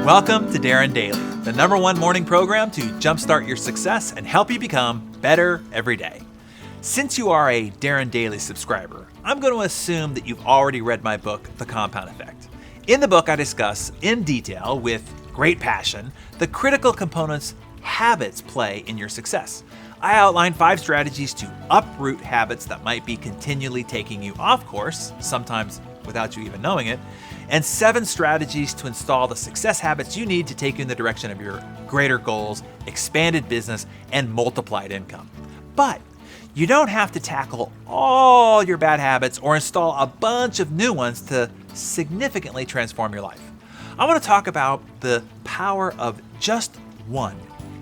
Welcome to Darren Daily, the #1 morning program to jumpstart your success and help you become better every day. Since you are a Darren Daily subscriber, I'm going to assume that you've already read my book, The Compound Effect. In the book, I discuss in detail, with great passion, the critical components habits play in your success. I outline 5 strategies to uproot habits that might be continually taking you off course, sometimes without you even knowing it, and 7 strategies to install the success habits you need to take you in the direction of your greater goals, expanded business, and multiplied income. But you don't have to tackle all your bad habits or install a bunch of new ones to significantly transform your life. I want to talk about the power of just one.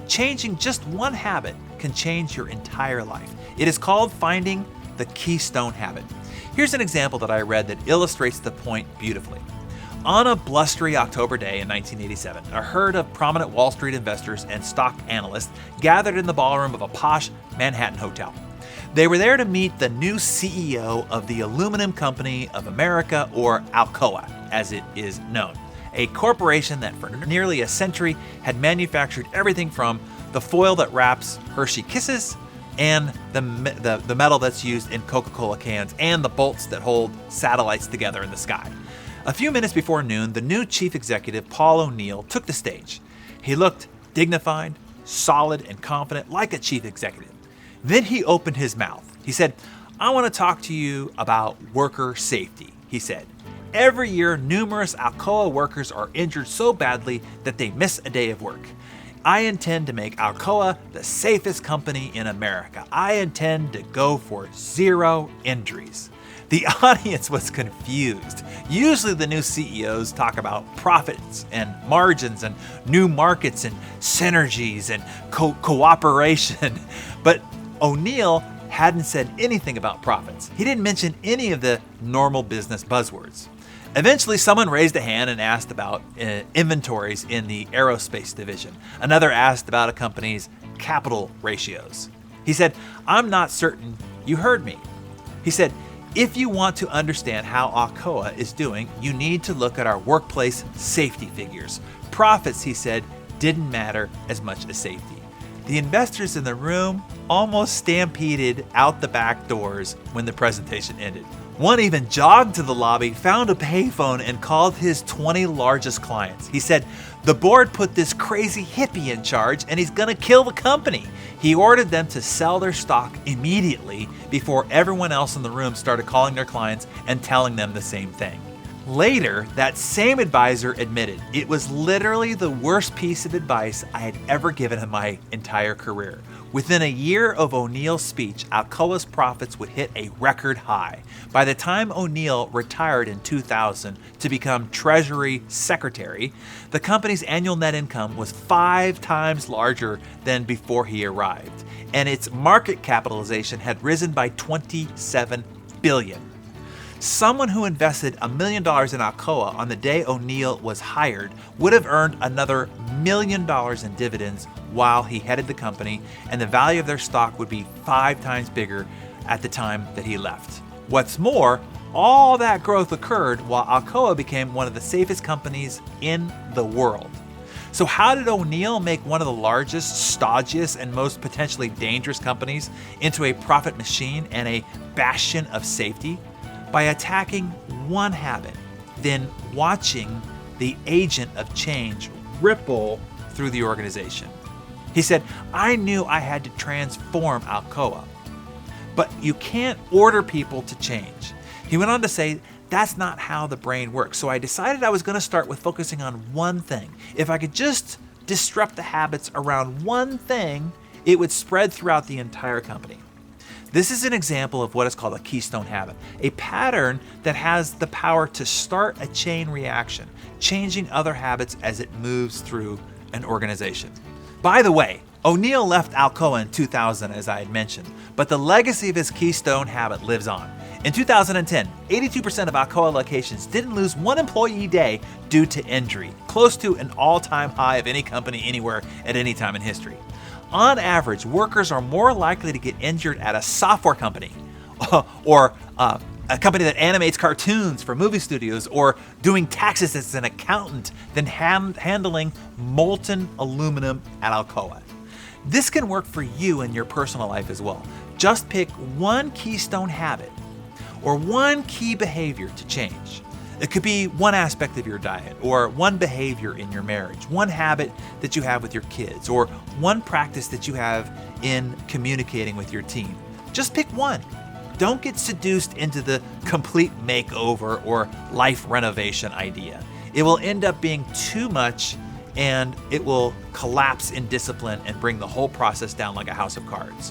Changing just one habit can change your entire life. It is called finding the Keystone Habit. Here's an example that I read that illustrates the point beautifully. On a blustery October day in 1987, a herd of prominent Wall Street investors and stock analysts gathered in the ballroom of a posh Manhattan hotel. They were there to meet the new CEO of the Aluminum Company of America, or Alcoa, as it is known, a corporation that for nearly a century had manufactured everything from the foil that wraps Hershey Kisses and the metal that's used in Coca-Cola cans and the bolts that hold satellites together in the sky. A few minutes before noon, the new chief executive, Paul O'Neill, took the stage. He looked dignified, solid, and confident like a chief executive. Then he opened his mouth. He said, "I want to talk to you about worker safety," he said. "Every year, numerous Alcoa workers are injured so badly that they miss a day of work. I intend to make Alcoa the safest company in America. I intend to go for 0 injuries." The audience was confused. Usually the new CEOs talk about profits and margins and new markets and synergies and cooperation. But O'Neill hadn't said anything about profits. He didn't mention any of the normal business buzzwords. Eventually, someone raised a hand and asked about inventories in the aerospace division. Another asked about a company's capital ratios. He said, "I'm not certain you heard me." He said, "If you want to understand how Alcoa is doing, you need to look at our workplace safety figures. Profits," he said, "didn't matter as much as safety." The investors in the room almost stampeded out the back doors when the presentation ended. One even jogged to the lobby, found a payphone, and called his 20 largest clients. He said, "The board put this crazy hippie in charge and he's gonna kill the company." He ordered them to sell their stock immediately before everyone else in the room started calling their clients and telling them the same thing. Later, that same advisor admitted it was literally the worst piece of advice I had ever given in my entire career. Within a year of O'Neill's speech, Alcoa's profits would hit a record high. By the time O'Neill retired in 2000 to become Treasury Secretary, the company's annual net income was 5 times larger than before he arrived, and its market capitalization had risen by $27 billion. Someone who invested $1 million in Alcoa on the day O'Neill was hired would have earned another $1 million in dividends while he headed the company, and the value of their stock would be 5 times bigger at the time that he left. What's more, all that growth occurred while Alcoa became one of the safest companies in the world. So how did O'Neill make one of the largest, stodgiest, and most potentially dangerous companies into a profit machine and a bastion of safety? By attacking one habit, then watching the agent of change ripple through the organization. He said, "I knew I had to transform Alcoa, but you can't order people to change." He went on to say, "That's not how the brain works. So I decided I was going to start with focusing on one thing. If I could just disrupt the habits around one thing, it would spread throughout the entire company." This is an example of what is called a Keystone Habit, a pattern that has the power to start a chain reaction, changing other habits as it moves through an organization. By the way, O'Neill left Alcoa in 2000, as I had mentioned, but the legacy of his Keystone Habit lives on. In 2010, 82% of Alcoa locations didn't lose one employee day due to injury, close to an all-time high of any company anywhere at any time in history. On average, workers are more likely to get injured at a software company or a company that animates cartoons for movie studios, or doing taxes as an accountant than handling molten aluminum at Alcoa. This can work for you in your personal life as well. Just pick one keystone habit or one key behavior to change. It could be one aspect of your diet, or one behavior in your marriage, one habit that you have with your kids, or one practice that you have in communicating with your team. Just pick one. Don't get seduced into the complete makeover or life renovation idea. It will end up being too much, and it will collapse in discipline and bring the whole process down like a house of cards.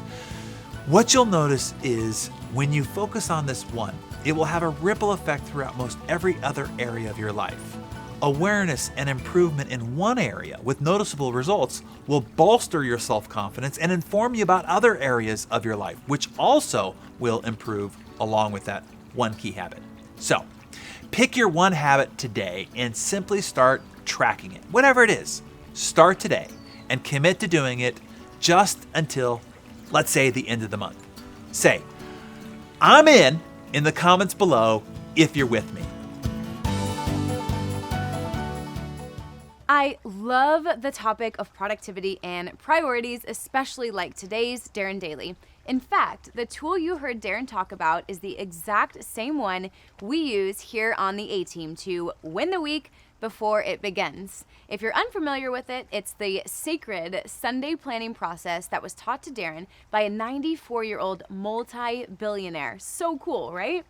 What you'll notice is when you focus on this one, it will have a ripple effect throughout most every other area of your life. Awareness and improvement in one area with noticeable results will bolster your self-confidence and inform you about other areas of your life, which also will improve along with that one key habit. So, pick your one habit today and simply start tracking it. Whatever it is, start today and commit to doing it just until, let's say, the end of the month. Say, I'm in the comments below if you're with me. I love the topic of productivity and priorities, especially like today's Darren Daily. In fact, the tool you heard Darren talk about is the exact same one we use here on the A-Team to win the week before it begins. If you're unfamiliar with it, it's the sacred Sunday planning process that was taught to Darren by a 94-year-old multi-billionaire. So cool, right?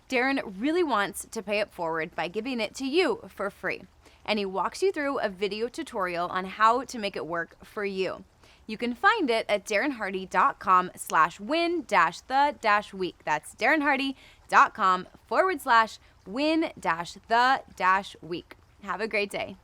Darren really wants to pay it forward by giving it to you for free. And he walks you through a video tutorial on how to make it work for you. You can find it at darrenhardy.com/win-the-week. That's darrenhardy.com/win-the-week. Have a great day.